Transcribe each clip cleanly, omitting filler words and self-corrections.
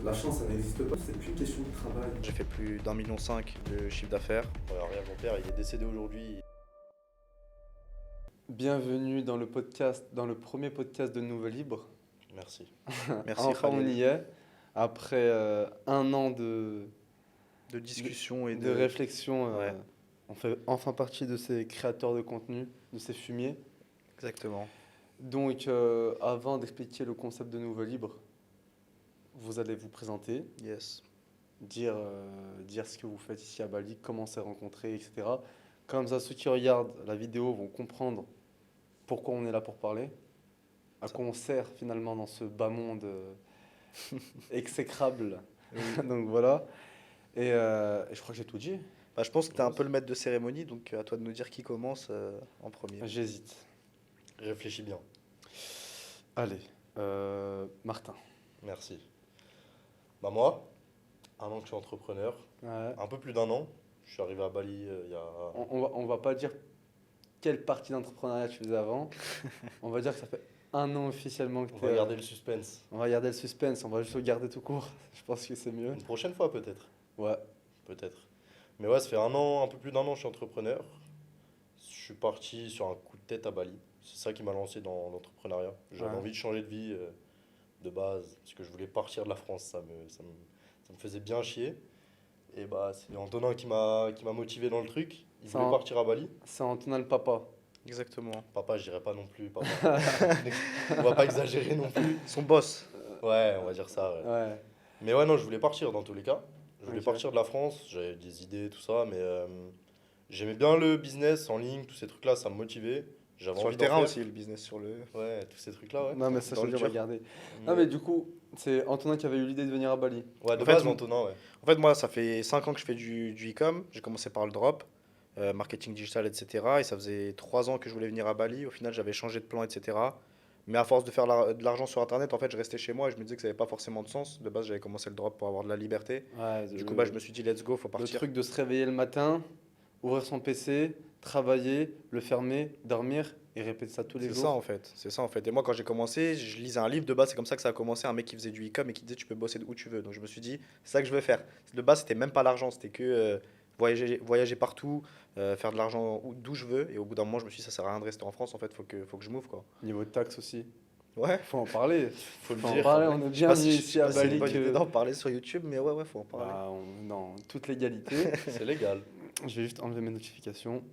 La chance, ça n'existe pas, c'est qu'une question de travail. J'ai fait plus d'1,5 million de chiffre d'affaires. Regarde, mon père, il est décédé aujourd'hui. Bienvenue dans le podcast, dans le premier podcast de Nouveau Libre. Merci. Merci Enfin, on Khalil. y est. Après un an de discussion et de réflexion, Ouais. on fait enfin partie de ces créateurs de contenu, de ces fumiers. Exactement. Donc, avant d'expliquer le concept de Nouveau Libre, vous allez vous présenter, Yes. dire ce que vous faites ici à Bali, comment on s'est rencontrés, etc. Comme ça, ceux qui regardent la vidéo vont comprendre pourquoi on est là pour parler, à quoi on sert finalement dans ce bas monde exécrable. Donc voilà. Et je crois que j'ai tout dit. Bah, je pense que tu es un peu le maître de cérémonie, donc à toi de nous dire qui commence en premier. J'hésite. Réfléchis bien. Allez, Martin. Merci. Bah moi, un an que je suis entrepreneur, Ouais. un peu plus d'un an. Je suis arrivé à Bali il y a... On va pas dire quelle partie d'entrepreneuriat tu faisais avant. On va dire que ça fait un an officiellement que On tu va garder le suspense. On va garder le suspense, on va juste le garder tout court. Je pense que c'est mieux. Une prochaine fois peut-être. Ouais. Peut-être. Mais ouais, ça fait un an, un peu plus d'un an que je suis entrepreneur. Je suis parti sur un coup de tête à Bali. C'est ça qui m'a lancé dans l'entrepreneuriat. J'avais Ouais. envie de changer de vie de base, parce que je voulais partir de la France. Ça me faisait bien chier. Et bah, c'est Antonin qui m'a motivé dans le truc. Il Ça voulait en- partir à Bali. C'est Antonin le papa. Exactement. Papa, je dirais pas non plus. Papa. On va pas exagérer non plus. Son boss. Ouais, on va dire ça. Ouais. Ouais. Mais ouais, non, je voulais partir dans tous les cas. Je voulais Ok. partir de la France. J'avais des idées, tout ça. Mais j'aimais bien le business en ligne, tous ces trucs-là, ça me motivait. J'avais Sur envie le d'en terrain faire. aussi, le business sur le. Ouais, tous ces trucs-là, ouais. Non, mais ça, Dans je le vais dur. regarder. Non, mais du coup, c'est Antonin qui avait eu l'idée de venir à Bali. Ouais, de En fait, base, on- Antonin, ouais. En fait, moi, ça fait 5 ans que je fais du e-com. J'ai commencé par le drop, marketing digital, etc. Et ça faisait 3 ans que je voulais venir à Bali. Au final, j'avais changé de plan, etc. Mais à force de faire de l'argent sur Internet, en fait, je restais chez moi et je me disais que ça n'avait pas forcément de sens. De base, j'avais commencé le drop pour avoir de la liberté. Ouais, Du coup, bah, je me suis dit, let's go, faut le partir. truc de se réveiller le matin, ouvrir son PC, travailler, le fermer, dormir et répéter ça tous les C'est jours. ça en fait, c'est ça en fait. Et moi quand j'ai commencé, je lisais un livre de base, c'est comme ça que ça a commencé, un mec qui faisait du e-com et qui disait tu peux bosser où tu veux. Donc je me suis dit, c'est ça que je veux faire. De base, c'était même pas l'argent, c'était que voyager partout, faire de l'argent d'où je veux. Et au bout d'un moment, je me suis dit, ça sert à rien de rester en France, en fait, faut que je m'ouvre quoi. Niveau de taxes aussi. Ouais, Faut en parler. Faut le Faut en dire. parler, ouais. on est je sais bien pas mis si, je ici sais à pas si c'est une Bali bonne idée que... d'en parler sur YouTube, mais ouais, faut en parler. Bah, non, toute légalité. C'est légal. Je vais juste enlever mes notifications.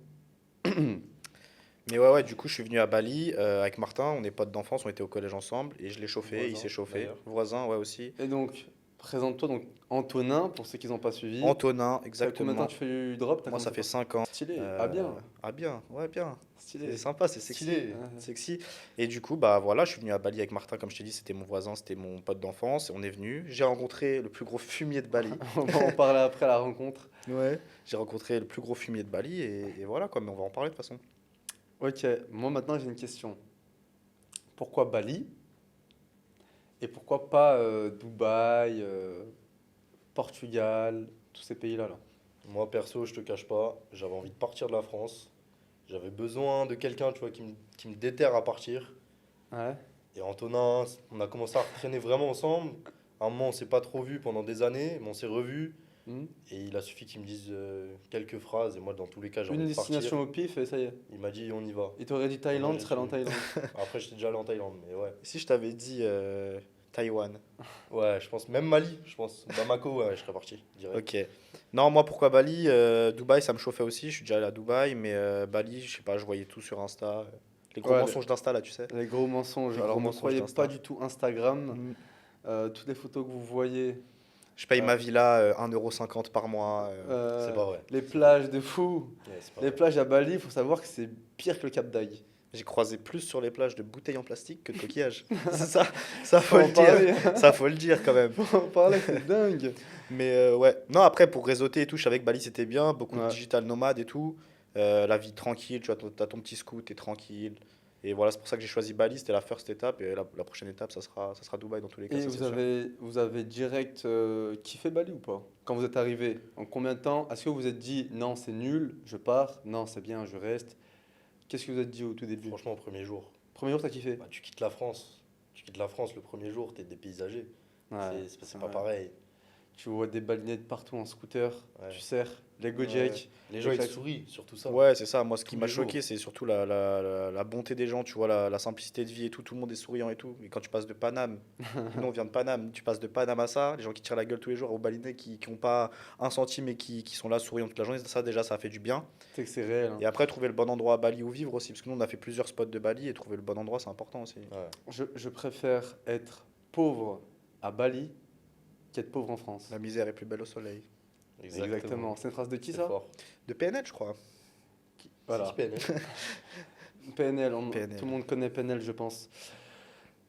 Mais ouais, du coup, je suis venu à Bali avec Martin, on est potes d'enfance, on était au collège ensemble, et je l'ai chauffé, il Voisin, s'est chauffé. d'ailleurs. Voisin, ouais aussi. Et donc, présente-toi, donc Antonin, pour ceux qui n'ont pas suivi. Antonin, Ça fait combien de exactement. temps tu fais du drop? T'as Moi, ça commencé fait 5 ans. Stylé. Euh, Ah bien. Ah bien, ouais, bien. Stylé. C'est sympa, c'est sexy. Stylé. Ouais. Sexy. Et du coup, bah voilà, je suis venu à Bali avec Martin, comme je t'ai dit, c'était mon voisin, c'était mon pote d'enfance. On est venu. J'ai rencontré le plus gros fumier de Bali. On va en parler après la rencontre. Ouais. J'ai rencontré le plus gros fumier de Bali et voilà quoi, mais on va en parler de toute façon. Ok, moi maintenant j'ai une question. Pourquoi Bali? Et pourquoi pas Dubaï, Portugal, tous ces pays-là là? Moi, perso, je te cache pas, j'avais envie de partir de la France. J'avais besoin de quelqu'un, tu vois, qui me déterre à partir. Ouais. Et Antonin, on a commencé à traîner vraiment ensemble. À un moment, on s'est pas trop vu pendant des années, mais on s'est revus. Hmm. Et il a suffi qu'il me dise quelques phrases. Et moi, dans tous les cas, j'ai Une envie de partir. destination au pif et ça y est. Il m'a dit, on y va. Il t'aurait dit Thaïlande, Ouais, tu serais allé en j'ai- Thaïlande. Après, j'étais déjà allé en Thaïlande, mais ouais. Et si je t'avais dit Taïwan? Ouais, je pense, même Mali, je pense. Bamako, ouais, je serais parti, direct. Ok. Non, moi pourquoi Bali? Dubaï, ça me chauffait aussi, je suis déjà allé à Dubaï, mais Bali, je sais pas, je voyais tout sur Insta. Les gros Ouais, mensonges d'Insta là, tu sais. Les gros mensonges. Les Alors gros ne mensonges croyez d'Insta. pas du tout Instagram. Mm. Toutes les photos que vous voyez, Je paye Ouais. ma villa 1,50 € par mois. C'est pas vrai. les plages de fou. Ouais, c'est pas Les vrai. plages à Bali, il faut savoir que c'est pire que le Cap d'Agde. J'ai croisé plus sur les plages de bouteilles en plastique que de coquillages. C'est ça Faut faut en le dire. parler. Ça faut le dire quand même. Faut en parler, c'est dingue. Mais ouais. Non, après pour réseauter et tout, je savais que Bali c'était bien, beaucoup de Ouais. digital nomades et tout. La vie tranquille, tu vois, t'as ton petit scoot, t'es tranquille. Et voilà, c'est pour ça que j'ai choisi Bali, c'était la first étape. Et la prochaine étape, ça sera Dubaï dans tous les cas. Et ça, c'est sûr. vous avez direct kiffé Bali ou pas? Quand vous êtes arrivé, en combien de temps? Est-ce que vous vous êtes dit non, c'est nul, je pars, non, c'est bien, je reste? Qu'est-ce que vous êtes dit au tout début? Franchement, au premier jour. Premier jour, t'as kiffé? Bah, tu quittes la France. Tu quittes la France le premier jour, t'es dépaysagé. Ouais, C'est pas ouais. pareil. Tu vois des balinets partout en scooter, Ouais. tu sers, les Ouais. Gojek. Les gens, ils te claques. sourient, surtout ça. Ouais, c'est ça. Moi, ce qui Tous m'a les jours. choqué, c'est surtout la bonté des gens, tu vois, la simplicité de vie et tout. Tout le monde est souriant et tout. Mais quand tu passes de Paname, nous on vient de Paname, tu passes de Paname à ça, les gens qui tirent la gueule tous les jours au Balinais, qui ont pas un centime et qui sont là souriants toute la journée, ça déjà, ça a fait du bien. Tu sais que c'est réel, hein. Et après, trouver le bon endroit à Bali où vivre aussi, parce que nous, on a fait plusieurs spots de Bali et trouver le bon endroit, c'est important aussi. Ouais. Je préfère être pauvre à Bali qu'être pauvre en France. La misère est plus belle au soleil. Exactement. C'est une phrase de qui C'est ça? fort. De PNL, je crois. Voilà. C'est qui, PNL? PNL, PNL. tout le monde connaît PNL, je pense.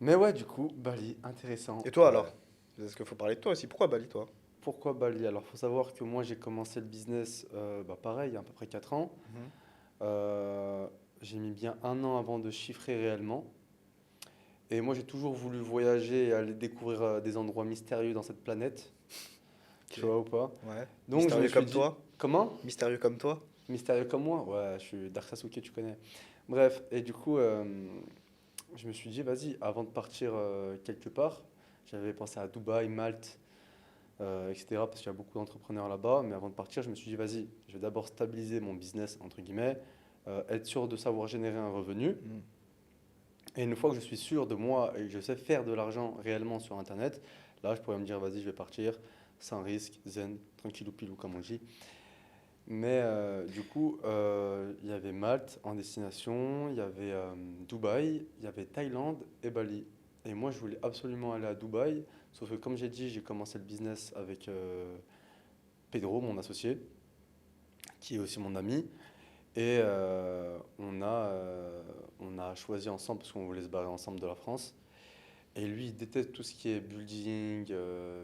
Mais ouais, du coup, Bali, intéressant. Et toi Ouais. alors? Est-ce qu'il faut parler de toi aussi? Pourquoi Bali, toi? Pourquoi Bali? Alors, faut savoir que moi, j'ai commencé le business, pareil, il y a à peu près 4 ans. J'ai mis bien 1 an avant de chiffrer réellement. Et moi, j'ai toujours voulu voyager et aller découvrir des endroits mystérieux dans cette planète. Tu Ok. vois ou pas? Ouais. Donc, je Mystérieux me suis comme dit- toi? Comment? Mystérieux comme toi? Mystérieux comme moi? Ouais, je suis Dark Sasuke, tu connais. Bref, et du coup, je me suis dit, vas-y, avant de partir quelque part, j'avais pensé à Dubaï, Malte, etc. Parce qu'il y a beaucoup d'entrepreneurs là-bas. Mais avant de partir, je me suis dit, vas-y, je vais d'abord stabiliser mon business, entre guillemets, être sûr de savoir générer un revenu. Mm. Et une fois que je suis sûr de moi et que je sais faire de l'argent réellement sur Internet, là, je pourrais me dire, vas-y, je vais partir sans risque, zen, tranquillou pilou, comme on dit. Mais du coup, il y avait Malte en destination, il y avait Dubaï, il y avait Thaïlande et Bali. Et moi, je voulais absolument aller à Dubaï, sauf que comme j'ai dit, j'ai commencé le business avec Pedro, mon associé, qui est aussi mon ami. Et on a choisi ensemble, parce qu'on voulait se barrer ensemble de la France. Et lui, il déteste tout ce qui est building,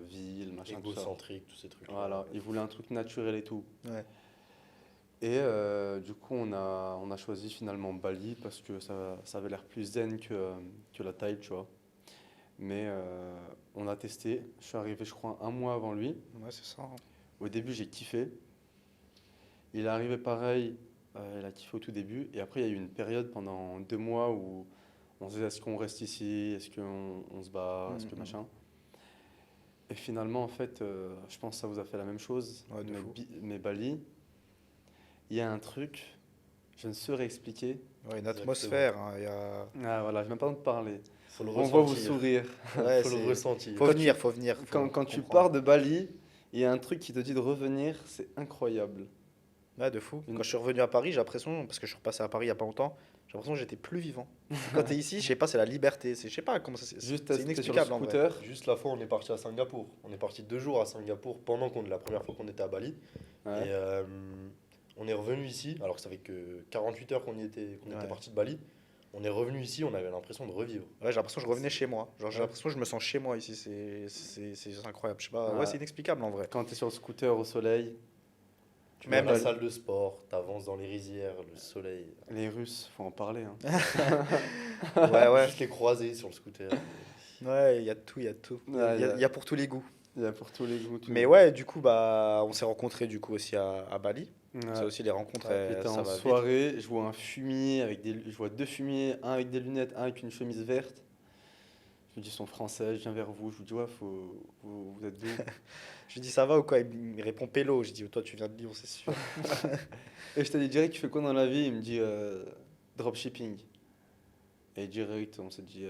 ville, machin, tout ça. Égocentrique, tous ces trucs. Voilà, il voulait un truc naturel et tout. Ouais. Et du coup, on a choisi finalement Bali parce que ça avait l'air plus zen que la Thaï, tu vois. Mais on a testé. Je suis arrivé, je crois, 1 mois avant lui. Ouais, c'est ça. Au début, j'ai kiffé. Il est arrivé pareil, il a kiffé au tout début. Et après, il y a eu une période pendant 2 mois où on se disait est-ce qu'on reste ici, est-ce qu'on se bat, est-ce que Mhm. machin. Et finalement, en fait, je pense que ça vous a fait la même chose. Ouais, de fou. Mais Bali, il y a un truc, je ne saurais expliquer. Ouais, une Exactement. atmosphère. Hein, il y a... Ah voilà, je n'ai même pas besoin de parler. Faut le On voit vos ressentir. sourires. Ouais, Faut le c'est- ressentir. Faut venir, faut venir. faut Quand tu comprendre. pars de Bali, il y a un truc qui te dit de revenir, c'est incroyable. Ouais, de fou. Une- Quand je suis revenu à Paris, j'ai l'impression, parce que je suis repassé à Paris il y a pas longtemps, j'ai l'impression que j'étais plus vivant. Quand t'es ici, je sais pas, c'est la liberté. Je sais pas comment ça. Juste C'est t'es sur le inexplicable en vrai. scooter. Juste la fois, on est parti à Singapour. On est parti 2 jours à Singapour pendant la première fois qu'on était à Bali. Ouais. Et on est revenu ici, alors que ça fait que 48 heures qu'on était Ouais. parti de Bali. On est revenu ici, on avait l'impression de revivre. Ouais, j'ai l'impression que je revenais chez moi. Genre, j'ai Ouais. l'impression que je me sens chez moi ici. C'est incroyable. Je sais pas. Ouais. Ouais, c'est inexplicable en vrai. Quand tu es sur le scooter au soleil, Tu Même vas à la Bali- salle de sport, t'avances dans les rizières, le soleil. les Russes, faut en parler, hein. Ouais, ouais. Juste les croisés sur le scooter. Ouais, il y a de tout, il y a de tout. Ouais, Il y a pour tous les goûts. Il y a pour tous les goûts. Mais ouais, du coup, bah, on s'est rencontrés du coup aussi à Bali. Ouais. Ça aussi, les rencontres, J'étais ça en va vite. soirée, je vois un fumier je vois 2 fumiers, un avec des lunettes, un avec une chemise verte. Je me dis, ils sont français, je viens vers vous. Je vous dis, ouais, vous êtes d'où? Je lui dis ça va ou quoi? Il me répond Pélo. Je dis toi, tu viens de Lyon, c'est sûr. Et je t'ai dit direct, tu fais quoi dans la vie? Il me dit dropshipping. Et direct, on s'est dit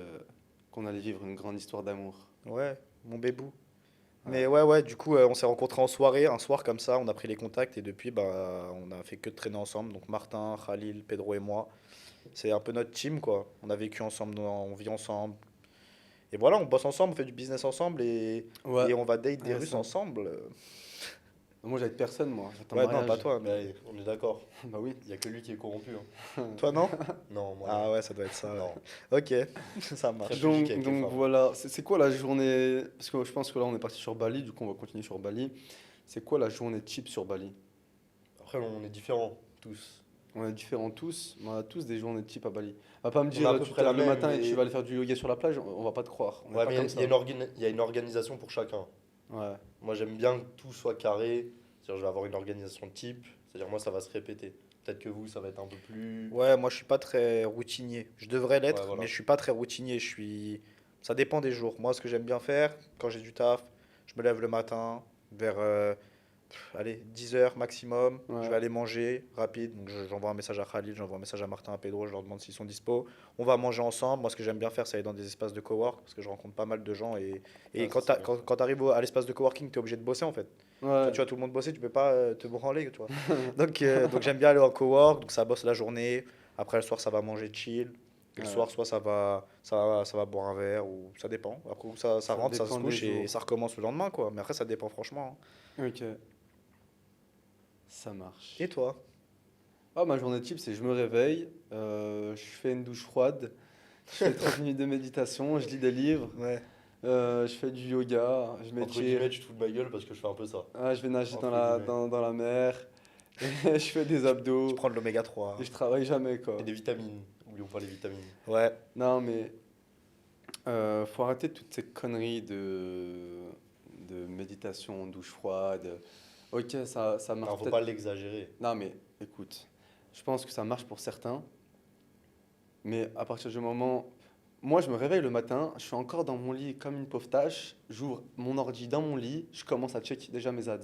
qu'on allait vivre une grande histoire d'amour. Ouais, mon bébou. Ouais. Mais ouais, du coup, on s'est rencontrés en soirée, un soir comme ça, on a pris les contacts et depuis, bah, on a fait que de traîner ensemble. Donc Martin, Khalil, Pedro et moi. C'est un peu notre team, quoi. On a vécu ensemble, on vit ensemble. Et voilà, on bosse ensemble, on fait du business ensemble et on va date des Ouais, Russes ça. ensemble. Moi, j'avais personne, moi. J'attends Ouais, le non, mariage. pas toi, mais Mais on est d'accord, Bah oui. il n'y a que lui qui est corrompu. Hein. toi, non? Non, moi. Ah ouais, ça doit être ça. non. Ouais. Ok, ça marche. Très Donc, logique avec les donc femmes. voilà, c'est quoi la journée? Parce que je pense que là, on est parti sur Bali, du coup, on va continuer sur Bali. C'est quoi la journée type sur Bali? Après, on est différents, tous. On est différents tous, mais on a tous des journées type à Bali. On va pas me On dire, a à peu tu te près lèves la le même, matin et mais- tu vas aller faire du yoga sur la plage, on va pas te croire. On est Ouais, pas mais comme il ça. y a une organisation pour chacun. Ouais. Moi, j'aime bien que tout soit carré. C'est-à-dire, je vais avoir une organisation type. C'est-à-dire, moi, ça va se répéter. Peut-être que vous, ça va être un peu plus. Ouais, moi je suis pas très routinier. Je devrais l'être, Ouais, voilà. mais je suis pas très routinier. Je suis. Ça dépend des jours. Moi, ce que j'aime bien faire, quand j'ai du taf, je me lève le matin vers allez, 10 heures maximum. Ouais. Je vais aller manger rapide. Donc, j'envoie un message à Khalil, j'envoie un message à Martin, à Pedro, je leur demande s'ils sont dispo. On va manger ensemble. Moi, ce que j'aime bien faire, c'est aller dans des espaces de cowork parce que je rencontre pas mal de gens. Et Ouais, quand ça, c'est bien. quand tu arrives à l'espace de coworking, tu es obligé de bosser en fait. Ouais. Tu vois tout le monde bosser, tu peux pas te branler, tu vois. Donc j'aime bien aller en cowork, donc ça bosse la journée. Après le soir, ça va manger chill. Et le Ouais. soir, soit ça va boire un verre, ou ça dépend. Après, ça Ça rentre, ça se dépend des couche et jours. ça recommence le lendemain, quoi. Mais après, ça dépend franchement, hein. Ok, ça marche. Et toi? Ah, ma journée type, c'est je me réveille, je fais une douche froide, je fais 30 minutes de méditation, je lis des livres, Ouais. je fais du yoga, je Entre m'étire, guillemets, tu te fous de ma gueule parce que je fais un peu ça. je vais nager Entre guillemets. dans la mer, et je fais des abdos, Tu prends de l'oméga 3. et je travaille jamais, quoi. Et des vitamines. N'oublions pas les vitamines. Ouais. Non, mais faut arrêter toutes ces conneries de méditation, douche froide. Ok, ça marche Non, faut peut-être. pas l'exagérer. Non, mais écoute, je pense que ça marche pour certains, mais à partir du moment. Moi, je me réveille le matin, je suis encore dans mon lit comme une pauvre tâche, j'ouvre mon ordi dans mon lit, je commence à check déjà mes ads,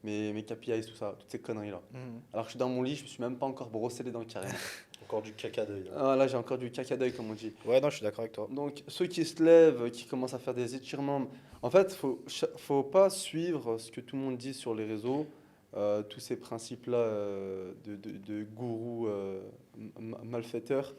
mes KPIs, tout ça, toutes ces conneries-là. Mhm. Alors que je suis dans mon lit, je me suis même pas encore brossé les dents carrément. Encore du caca d'œil. Ah, là, j'ai encore du caca d'œil, comme on dit. Ouais, non, je suis d'accord avec toi. Donc, ceux qui se lèvent, qui commencent à faire des étirements, en fait, faut pas suivre ce que tout le monde dit sur les réseaux, tous ces principes-là de gourous malfaiteurs.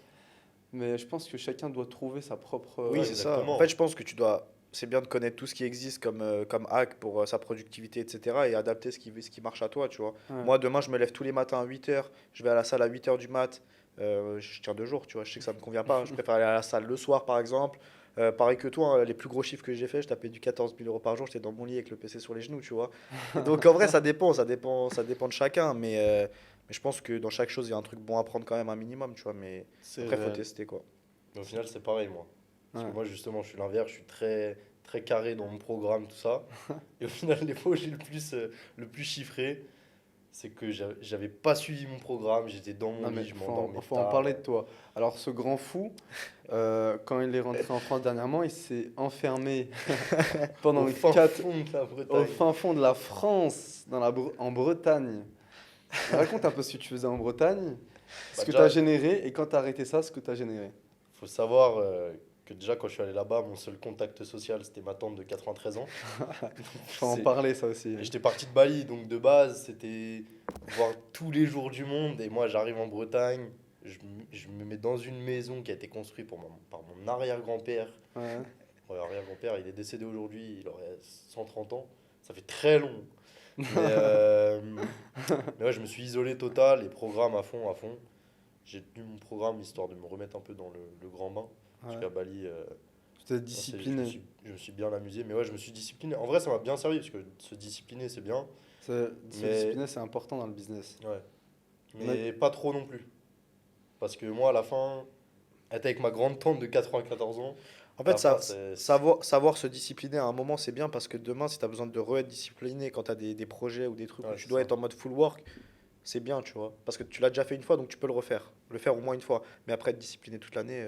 Mais je pense que chacun doit trouver sa propre. Oui, Ouais, c'est ça. exactement. En fait, je pense que tu dois. C'est bien de connaître tout ce qui existe comme hack pour sa productivité, etc. et adapter ce qui marche à toi, tu vois. Ouais. Moi, demain, je me lève tous les matins à 8 heures. Je vais à la salle à 8 heures du mat. Je tiens 2 jours, tu vois. Je sais que ça me convient pas. Je préfère aller à la salle le soir, par exemple. Pareil que toi, hein, les plus gros chiffres que j'ai fait, je tapais du 14 000 euros par jour. J'étais dans mon lit avec le PC sur les genoux, tu vois. Et donc, en vrai, ça dépend de chacun. Mais je pense que dans chaque chose, il y a un truc bon à prendre quand même, un minimum, tu vois. Mais C'est après, il faut réel. tester, quoi. Mais au final, c'est pareil, moi. Parce Ouais. que moi, justement, je suis l'inverse. Je suis très, très carré dans mon programme, tout ça. Et au final, les fois où j'ai le plus chiffré, c'est que j'avais pas suivi mon programme. J'étais dans mon Non, mais lit, je m'endormais faut en tard. parler de toi. Alors, ce grand fou, quand il est rentré en France dernièrement, il s'est enfermé pendant Au fin 4 fond de la au Bretagne. fin fond de la France, en Bretagne. Raconte un peu ce que tu faisais en Bretagne, ce Bah, que tu déjà- as généré, et quand tu as arrêté ça, ce que tu as généré. Faut savoir que déjà, quand je suis allé là-bas, mon seul contact social, c'était ma tante de 93 ans. Faut en C'est- parler, ça aussi. Et j'étais parti de Bali, donc de base, c'était voir tous les jours du monde. Et moi, j'arrive en Bretagne, je me mets dans une maison qui a été construite par mon arrière-grand-père. Ouais. Mon arrière-grand-père, il est décédé aujourd'hui, il aurait 130 ans. Ça fait très long. Mais ouais, je me suis isolé total, les programmes à fond, à fond. J'ai tenu mon programme histoire de me remettre un peu dans le grand bain. Parce Ouais. qu'à Bali, Tu t'es je discipliné. je me suis bien amusé. Mais ouais, je me suis discipliné. En vrai, ça m'a bien servi parce que se discipliner, c'est bien. Se Mais- discipliner, c'est important dans le business. Ouais. Mais pas trop non plus. Parce que moi, à la fin, être avec ma grande tante de 94 ans, En à la fait, ça, fin, c'est- savoir se discipliner à un moment, c'est bien parce que demain, si tu as besoin de re-être discipliné quand tu as des projets ou des trucs Ouais, où tu c'est dois ça. être en mode full work, c'est bien, tu vois. Parce que tu l'as déjà fait une fois, donc tu peux le refaire. Le faire au moins une fois. Mais après, être discipliné toute l'année,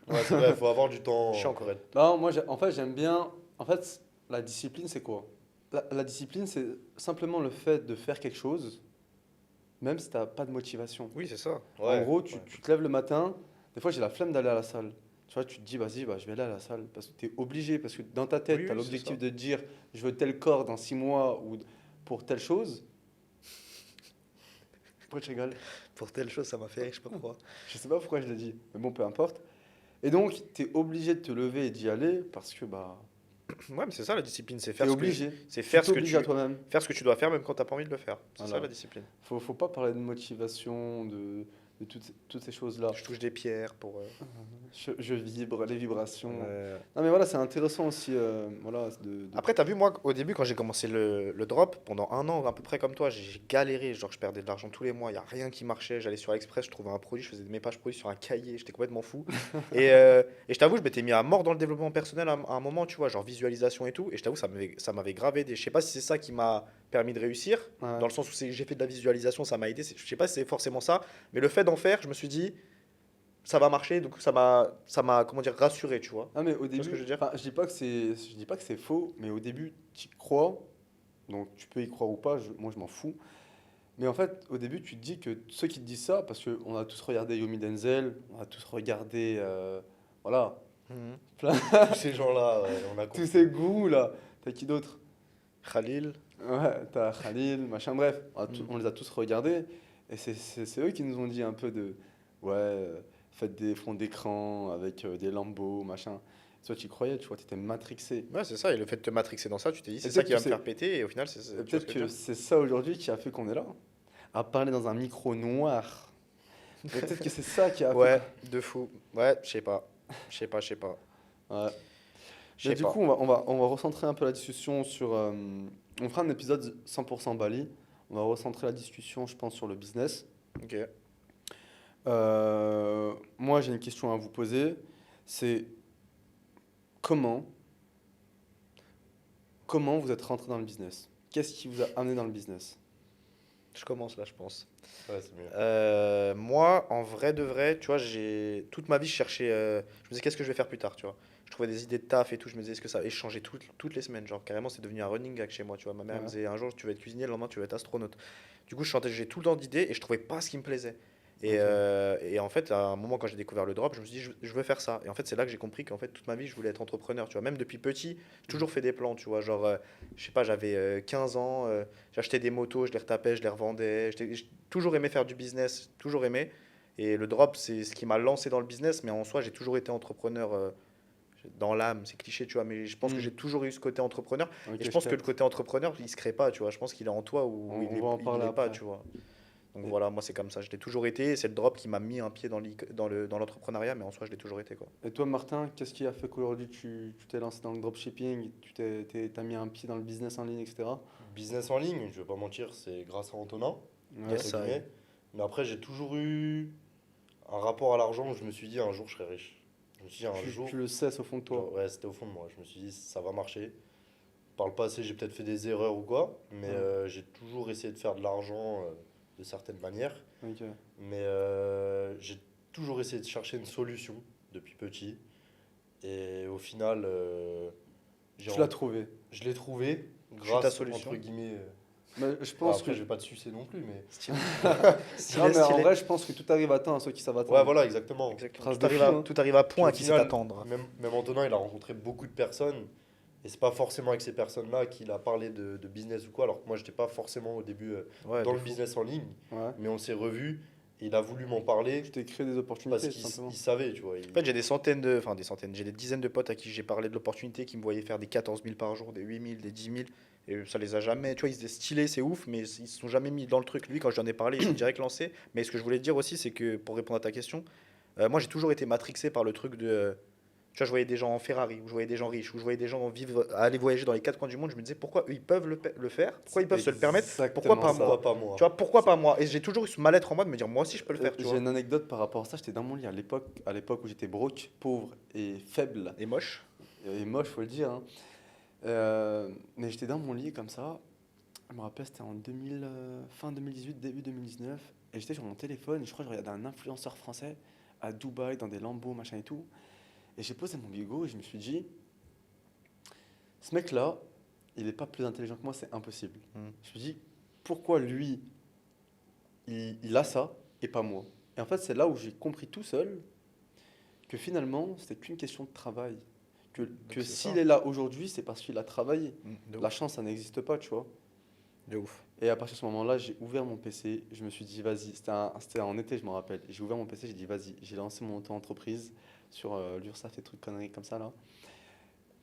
ouais, c'est vrai, il faut avoir du temps Chiant, pour quoi. être. Non, moi, en fait, j'aime bien. En fait, la discipline, c'est quoi? La discipline, c'est simplement le fait de faire quelque chose, même si tu n'as pas de motivation. oui, c'est ça. En Ouais, gros, ouais. tu te lèves le matin, des fois j'ai la flemme d'aller à la salle. Tu vois, tu te dis, vas-y, bah, je vais aller à la salle. Parce que tu es obligé, parce que dans ta tête, Oui, tu as oui, c'est l'objectif ça. de te dire, je veux tel corps dans 6 mois ou pour telle chose. Pourquoi tu rigoles? Pour telle chose, ça m'a fait rire, je sais pas pourquoi. Je sais pas pourquoi je l'ai dit, mais bon, peu importe. Et donc, tu es obligé de te lever et d'y aller parce que bah, Ouais, mais c'est ça la discipline, c'est tu es faire obligé. c'est Tu faire ce que t'obliges à tu toi-même. faire ce que tu dois faire même quand t'as pas envie de le faire. C'est Voilà. ça la discipline. Faut pas parler de motivation, de toutes ces choses-là. Je touche des pierres pour. Je vibre, les vibrations. Ouais. Non, mais voilà, c'est intéressant aussi. Voilà, Après, t'as vu, moi, au début, quand j'ai commencé le drop, pendant un an, à peu près comme toi, j'ai galéré. Genre, je perdais de l'argent tous les mois, il n'y a rien qui marchait. J'allais sur AliExpress, je trouvais un produit, je faisais mes pages produits sur un cahier, j'étais complètement fou. Et je t'avoue, je m'étais mis à mort dans le développement personnel à un moment, tu vois, genre visualisation et tout. Et je t'avoue, ça m'avait grave aidé. Je sais pas si c'est ça qui m'a permis de réussir, Ouais. dans le sens où j'ai fait de la visualisation, ça m'a aidé. Je sais pas si c'est forcément ça, mais le fait d'en faire, je me suis dit, ça va marcher, donc ça m'a, comment dire, rassuré, tu vois. Ah mais au vois ce début, que je veux dire? enfin, je dis pas que c'est faux, mais au début tu y crois, donc tu peux y croire ou pas, moi je m'en fous. Mais en fait, au début, tu te dis que ceux qui te disent ça, parce qu'on a tous regardé Yomi Denzel, on a tous regardé, voilà, Mhm. plein, Tous ces gens-là, ouais, on a tous compris. ces goûts là. T'as qui d'autre? Khalil. Ouais, t'as Khalil, machin, bref, Mhm. on les a tous regardés. Et c'est eux qui nous ont dit un peu de, ouais, faites des fonds d'écran avec des lambeaux, machin. Toi, tu y croyais, tu vois, t'étais matrixé. Ouais, c'est ça, et le fait de te matrixer dans ça, tu t'es dit, Et c'est ça peut-être qui que va me faire péter, et au final, tu vois ce peut-être que je veux que dire? c'est ça aujourd'hui qui a fait qu'on est là, à parler dans un micro noir. Et peut-être que c'est ça qui a fait Ouais, de fou. Ouais, je sais pas. Je sais pas. Ouais. Je Mais sais du pas. coup, on va recentrer un peu la discussion sur. On fera un épisode 100% Bali. On va recentrer la discussion, je pense, sur le business. Ok. Moi, j'ai une question à vous poser. C'est comment, comment vous êtes rentré dans le business? Qu'est-ce qui vous a amené dans le business? Je commence là, je pense. Ouais, c'est mieux. Moi, en vrai de vrai, tu vois, j'ai toute ma vie, je cherchais. Je me disais, qu'est-ce que je vais faire plus tard, tu vois. Je trouvais des idées de taf et tout. Je me disais, est-ce que ça va échanger toutes les semaines? Genre, carrément, c'est devenu un running gag chez moi, tu vois. Ma mère elle me Ouais. disait, un jour, tu vas être cuisinier, le lendemain, tu vas être astronaute. Du coup, j'ai tout le temps d'idées et je trouvais pas ce qui me plaisait. Ok. Et en fait, à un moment, quand j'ai découvert le drop, je me suis dit, je veux faire ça. Et en fait, c'est là que j'ai compris qu'en fait, toute ma vie, je voulais être entrepreneur, tu vois. Même depuis petit, j'ai toujours fait des plans, tu vois. Genre, je sais pas, j'avais 15 ans, j'achetais des motos, je les retapais, je les revendais. J'ai toujours aimé faire du business, toujours aimé. Et le drop, c'est ce qui m'a lancé dans le business, mais en soi, j'ai toujours été entrepreneur dans l'âme, c'est cliché, tu vois. Mais je pense que Hmm. j'ai toujours eu ce côté entrepreneur. Ok, Et je je pense que le capte. côté entrepreneur, il se crée pas, tu vois. Je pense qu'il est en toi ou On va en il parler l'est pas, après. tu vois. Donc Et, voilà, moi c'est comme ça. Je l'ai toujours été. Et c'est le drop qui m'a mis un pied dans l'entrepreneuriat, mais en soi, je l'ai toujours été, quoi. et toi, Martin, qu'est-ce qui a fait qu'aujourd'hui tu t'es lancé dans le dropshipping, t'as mis un pied dans le business en ligne, etc. Business en ligne, je vais pas mentir, c'est grâce à Antonin, Ouais. Yes, entre ça. guillemets. Mais après, j'ai toujours eu un rapport à l'argent où je me suis dit un jour je serai riche. Je me suis dit un Tu jour, le sais au fond de toi. genre, ouais, c'était au fond de moi. Je me suis dit ça va marcher. Par le passé, j'ai peut-être fait des erreurs ou quoi, mais Ouais. j'ai toujours essayé de faire de l'argent de certaines manières. Ok. Mais j'ai toujours essayé de chercher une solution depuis petit. Et au final, Tu l'as trouvé. je l'ai trouvé Je suis ta grâce, solution. entre guillemets. Mais je Bah, pense après, que. je vais pas te sucer non plus, mais. Stylé. Non, mais en Stylé. vrai, je pense que tout arrive à temps à ceux qui savent attendre. Ouais, voilà, exactement. Exactement. Trace de fou, hein. Tout arrive à Puis point au à qui sait final, attendre. même Antonin, il a rencontré beaucoup de personnes. Et c'est pas forcément avec ces personnes-là qu'il a parlé de business ou quoi. Alors que moi, j'étais pas forcément au début Ouais, dans de le fou. business en ligne. Ouais. Mais on s'est revus. Et il a voulu m'en parler Tu t'es créé des parce opportunités, tout qu'il simplement. il savait, tu vois. En fait, enfin des centaines, j'ai des dizaines de potes à qui j'ai parlé de l'opportunité, qui me voyaient faire des 14 000 par jour, des 8 000, des 10 000. Et ça les a jamais, tu vois, ils étaient stylés, c'est ouf, mais ils se sont jamais mis dans le truc. Lui, quand j'en ai parlé, il s'est direct lancé. Mais ce que je voulais te dire aussi, c'est que pour répondre à ta question, moi j'ai toujours été matrixé par le truc de. Tu vois, je voyais des gens en Ferrari, ou je voyais des gens riches, ou je voyais des gens vivre, aller voyager dans les quatre coins du monde. Je me disais pourquoi eux ils peuvent le faire, pourquoi ils peuvent se le permettre, pourquoi pas Exactement moi. Pourquoi pas moi? Tu vois, pourquoi pas moi? Et j'ai toujours eu ce mal-être en moi de me dire moi aussi je peux le faire, tu J'ai vois. une anecdote par rapport à ça. J'étais dans mon lit à l'époque où j'étais broke, pauvre et faible Et moche. et moche, faut le dire, hein. Mais j'étais dans mon lit comme ça. Je me rappelle, c'était en 2000, fin 2018, début 2019. Et j'étais sur mon téléphone. Et je crois que je regardais un influenceur français à Dubaï, dans des lambeaux, machin et tout. Et j'ai posé mon bigot et je me suis dit, ce mec-là, il n'est pas plus intelligent que moi, c'est impossible. Mm. Je me suis dit, pourquoi lui, il a ça et pas moi? Et en fait, c'est là où j'ai compris tout seul que finalement, c'était qu'une question de travail. Que c'est s'il ça. est là aujourd'hui, c'est parce qu'il a travaillé. De La ouf. chance, ça n'existe pas, tu vois. De ouf. Et à partir de ce moment-là, j'ai ouvert mon PC. Je me suis dit, vas-y, c'était en été, je me rappelle. J'ai ouvert mon PC, j'ai dit, vas-y. J'ai lancé mon auto-entreprise sur l'URSSAF, des trucs conneries comme ça, là.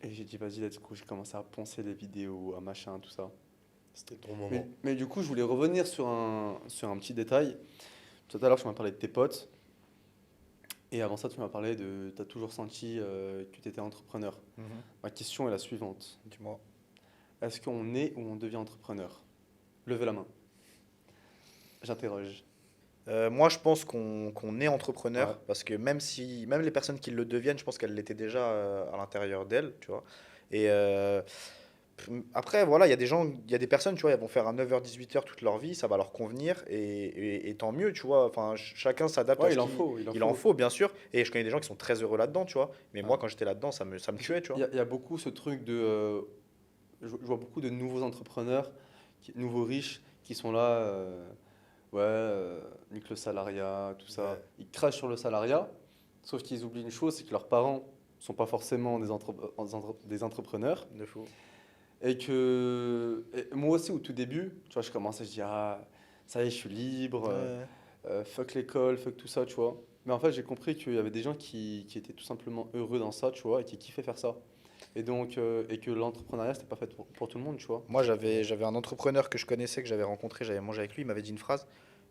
Et j'ai dit, vas-y, let's go. J'ai commencé à poncer les vidéos, à machin, tout ça. C'était ton moment. Mais du coup, je voulais revenir sur un petit détail. Tout à l'heure, tu m'as parlé de tes potes. Et avant ça, tu m'as parlé de. Tu as toujours senti que tu étais entrepreneur. Ma question est la suivante. Dis-moi. Est-ce qu'on est ou on devient entrepreneur? Levez la main. J'interroge. Moi, je pense qu'on est entrepreneur Ouais. parce que même les personnes qui le deviennent, je pense qu'elles l'étaient déjà à l'intérieur d'elles, tu vois. Et Après, voilà, il y a des personnes, tu vois, elles vont faire un 9h-18h toute leur vie, ça va leur convenir, et tant mieux, tu vois. Enfin, chacun s'adapte à Ouais, ce il en qu'il faut, il en faut, bien sûr. Et je connais des gens qui sont très heureux là-dedans, tu vois. Mais moi, Ouais. quand j'étais là-dedans, ça me tuait, tu vois. Il y a beaucoup ce truc de. Je vois beaucoup de nouveaux entrepreneurs, nouveaux riches, qui sont là, ouais, nique le salariat, tout ça. Ouais. Ils crachent sur le salariat, sauf qu'ils oublient une chose, c'est que leurs parents sont pas forcément des entrepreneurs. De fou. Et moi aussi, au tout début, tu vois, je commençais, je dis, ah, ça y est, je suis libre, Ouais. fuck l'école, fuck tout ça, tu vois. Mais en fait, j'ai compris qu'il y avait des gens qui étaient tout simplement heureux dans ça, tu vois, et qui kiffaient faire ça. Et que l'entrepreneuriat, c'était pas fait pour tout le monde, tu vois. Moi, j'avais un entrepreneur que je connaissais, que j'avais rencontré, j'avais mangé avec lui, il m'avait dit une phrase.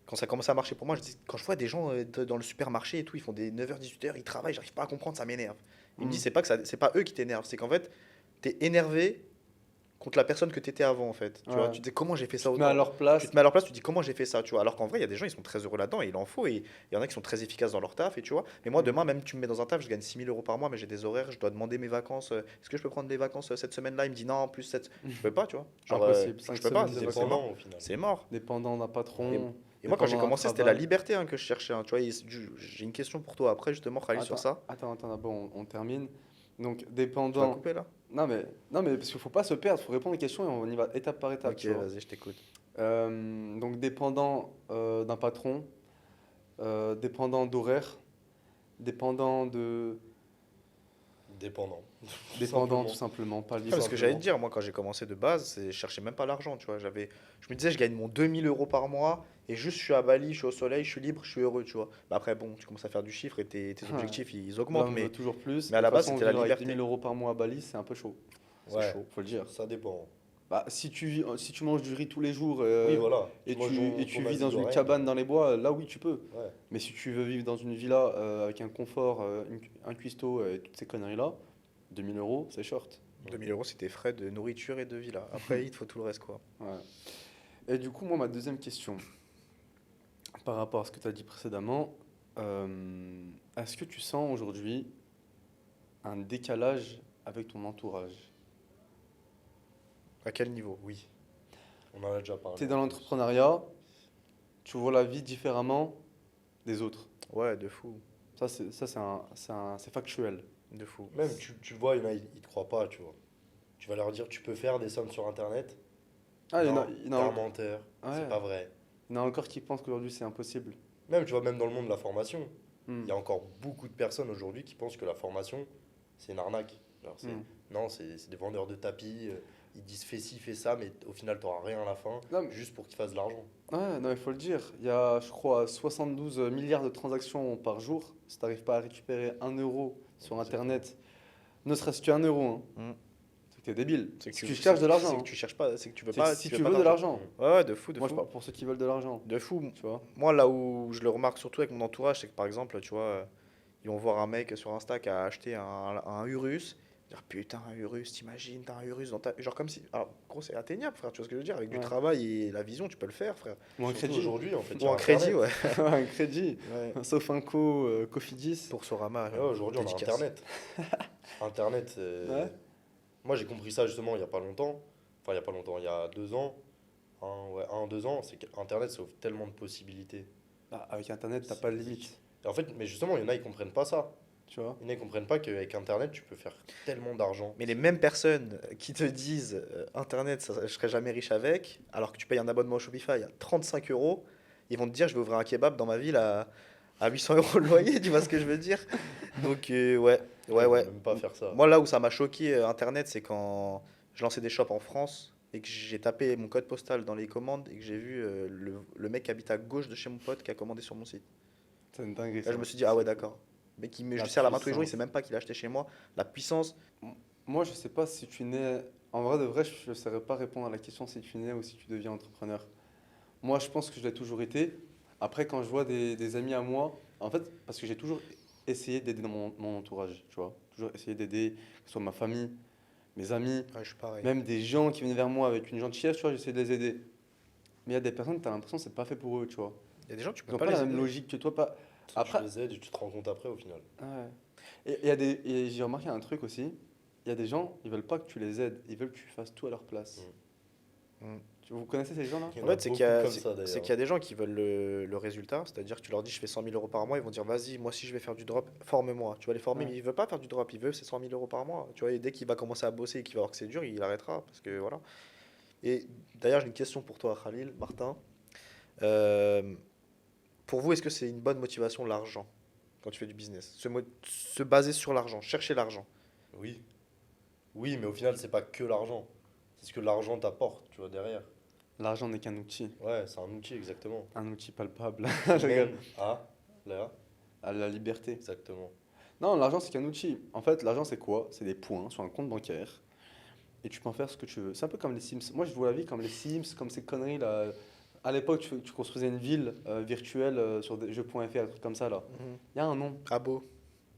Quand ça commençait à marcher pour moi, je dis, quand je vois des gens dans le supermarché et tout, ils font des 9h-18h, ils travaillent, j'arrive pas à comprendre, ça m'énerve. Il me dit, Mm. c'est pas eux qui t'énervent, c'est qu'en fait, t'es énervé contre la personne que t'étais avant, en fait. Tu vois, Ouais. tu te dis, comment j'ai fait ça Mais à autant? leur Tu place, te mets à leur place, tu te dis, comment j'ai fait ça, tu vois. Alors qu'en vrai, il y a des gens, ils sont très heureux là-dedans, et il en faut, et il y en a qui sont très efficaces dans leur taf, et tu vois. Mais moi, Mm. demain, même tu me mets dans un taf, je gagne 6 000 € par mois, mais j'ai des horaires, je dois demander mes vacances. Est-ce que je peux prendre des vacances cette semaine-là? Il me dit, non, plus cette. Je peux pas, tu vois. Genre, impossible. je 5 peux pas, semaines de c'est vacances. mort. Dépendant au final. C'est mort. Dépendant d'un patron, Et moi, quand j'ai dépendant d'un commencé, c'était la travail. liberté hein, que je cherchais. Hein. Tu vois, j'ai une question pour toi après, justement, Khalil, sur ça. Attends, d'abord, on termine. Donc, Tu vas dépendant. couper là? Non, mais parce qu'il faut pas se perdre, il faut répondre aux questions et on y va étape par étape, Ok, tu vois. vas-y, je t'écoute. Donc, dépendant d'un patron, dépendant d'horaire, dépendant de. Dépendant. Dépendant tout simplement. simplement, pas Ouais, libre. parce que j'allais te dire, moi, quand j'ai commencé de base, je cherchais même pas l'argent, tu vois. Je me disais, je gagne mon 2 000 € par mois et juste je suis à Bali, je suis au soleil, je suis libre, je suis heureux, tu vois. Bah après, bon, tu commences à faire du chiffre et tes objectifs, ils augmentent, L'homme veut toujours plus. mais à De la toute base, façon, c'était la vivre avec liberté. 2000 € par mois à Bali, c'est un peu chaud. C'est Ouais. chaud, faut le dire. Ça dépend. Bah, si tu manges du riz tous les jours Oui, voilà. et Moi, tu vis dans une cabane dans les bois, là oui, tu peux. Ouais. Mais si tu veux vivre dans une villa avec un confort, un cuistot et toutes ces conneries-là, 2000 € c'est short. 2 000 € c'était frais de nourriture et de villa. Après, il te faut tout le reste, quoi. Ouais. Et du coup, moi, ma deuxième question, par rapport à ce que tu as dit précédemment, est-ce que tu sens aujourd'hui un décalage avec ton entourage? À quel niveau? Oui. On en a déjà parlé. Tu es dans l'entrepreneuriat, tu vois la vie différemment des autres. Ouais, de fou. C'est factuel. De fou. Même, tu vois, il y en a, ils te croient pas, tu vois. Tu vas leur dire, tu peux faire des sommes sur Internet. Ah, Non, il y t'es en a, un menteur. Ouais. C'est pas vrai. il y en a encore qui pensent qu'aujourd'hui c'est impossible. Même, tu vois, même dans le monde de la formation, Hmm. il y a encore beaucoup de personnes aujourd'hui qui pensent que la formation, c'est une arnaque. Genre, non, c'est des vendeurs de tapis. Ils disent fais ci, fais ça, mais au final, t'auras rien à la fin, Non, mais- juste pour qu'ils fassent de l'argent. Ouais, non, il faut le dire. Il y a, je crois, 72 milliards de transactions par jour. Si tu n'arrives pas à récupérer 1 € sur Internet, ne serait-ce qu'un euro, hein, Hmm. c'est que tu es débile. C'est que Si tu cherches de l'argent. C'est que hein. tu cherches pas, c'est que tu veux C'est pas. si veux tu pas veux de l'argent. Ouais, ouais, de fou, de Moi, je fou. parle pour ceux qui veulent de l'argent. De fou. Tu vois? Moi, là où je le remarque surtout avec mon entourage, c'est que par exemple, tu vois, ils vont voir un mec sur Insta qui a acheté un Urus. Dire putain, un Urus, t'imagines, t'as un Urus dans ta. Genre comme si. Alors, gros, c'est atteignable, frère, tu vois ce que je veux dire? Avec du Ouais. travail et la vision, tu peux le faire, frère. Ou un Surtout crédit. aujourd'hui, en fait. il y Ou a un crédit, Internet. ouais. un crédit. Ouais. Sauf un Cofidis. Pour Sorama. Ouais, aujourd'hui, on a dédicace. Internet. Internet, Ouais. moi, j'ai compris ça justement il y a pas longtemps. Enfin, il y a pas longtemps, il y a 2 ans. Ouais, 2 ans, c'est qu'Internet, ça ouvre tellement de possibilités. Bah, avec Internet, t'as pas de limite. Et en fait, mais justement, il y en a, ils comprennent pas ça. Tu vois? Il y en a, ils comprennent pas qu'avec Internet, tu peux faire tellement d'argent. Mais les mêmes personnes qui te disent Internet, ça, je serai jamais riche avec, alors que tu payes un abonnement au Shopify à 35 €, ils vont te dire je vais ouvrir un kebab dans ma ville à 800 € le loyer, tu vois ce que je veux dire? Donc, ouais, Ils ouais, peuvent ouais. même pas faire ça. Moi, là où ça m'a choqué Internet, c'est quand je lançais des shops en France et que j'ai tapé mon code postal dans les commandes et que j'ai vu le mec qui habite à gauche de chez mon pote qui a commandé sur mon site. C'est une dinguerie. Là, ça. je me suis dit, ah ouais, d'accord. Mais je La lui serre la main tous les jours, il puissance. sait même pas qu'il a acheté chez moi. La puissance, Moi, je sais pas si tu nais. En vrai, de vrai, je ne saurais pas répondre à la question si tu nais ou si tu deviens entrepreneur. Moi, je pense que je l'ai toujours été. Après, quand je vois des amis à moi, en fait, parce que j'ai toujours essayé d'aider dans mon entourage, tu vois. Toujours essayé d'aider, que ce soit ma famille, mes amis, ouais, je suis pareil. même des gens qui venaient vers moi avec une gentillesse, tu vois, j'essaie de les aider. Mais il y a des personnes, tu as l'impression que c'est pas fait pour eux, tu vois. Il y a des gens, tu Ils peux n'ont pas pas les la même aider. logique que toi. Pas... Après, Tu les aides et tu te rends compte après au final. ouais. Et il y a et j'ai remarqué un truc aussi. Il il y a des gens, ils veulent pas que tu les aides, ils veulent que tu fasses tout à leur place. Mm. Vous connaissez ces gens-là? Il y En en a fait, c'est beaucoup qu'il y a, comme c'est ça, c'est d'ailleurs. qu'il y a des gens qui veulent le résultat, c'est-à-dire que tu leur dis je fais 100 000 euros par mois, ils vont dire vas-y, moi si je vais faire du drop, forme-moi. Tu vas les former, Ouais. mais il veut pas faire du drop, il veut ses 100 000 euros par mois. Tu vois, et dès qu'il va commencer à bosser et qu'il va voir que c'est dur, il arrêtera. Parce que voilà. Et d'ailleurs, j'ai une question pour toi, Khalil, Martin. Euh, pour vous, est-ce que c'est une bonne motivation l'argent quand tu fais du business? Se baser sur l'argent, chercher l'argent. Oui. Oui, mais au final, c'est pas que l'argent. C'est ce que l'argent t'apporte, tu vois, derrière. L'argent n'est qu'un outil, Ouais, c'est un outil, exactement. un outil palpable. Qui Je rigole. mène là, À la liberté. exactement. Non, l'argent, c'est qu'un outil. En fait, l'argent, c'est quoi? C'est des points sur un compte bancaire. Et tu peux en faire ce que tu veux. C'est un peu comme les Sims. Moi, je vois la vie comme les Sims, comme ces conneries là. À l'époque, tu construisais une ville virtuelle sur des jeux.fr, des trucs comme ça là. Il y a un nom. Abo.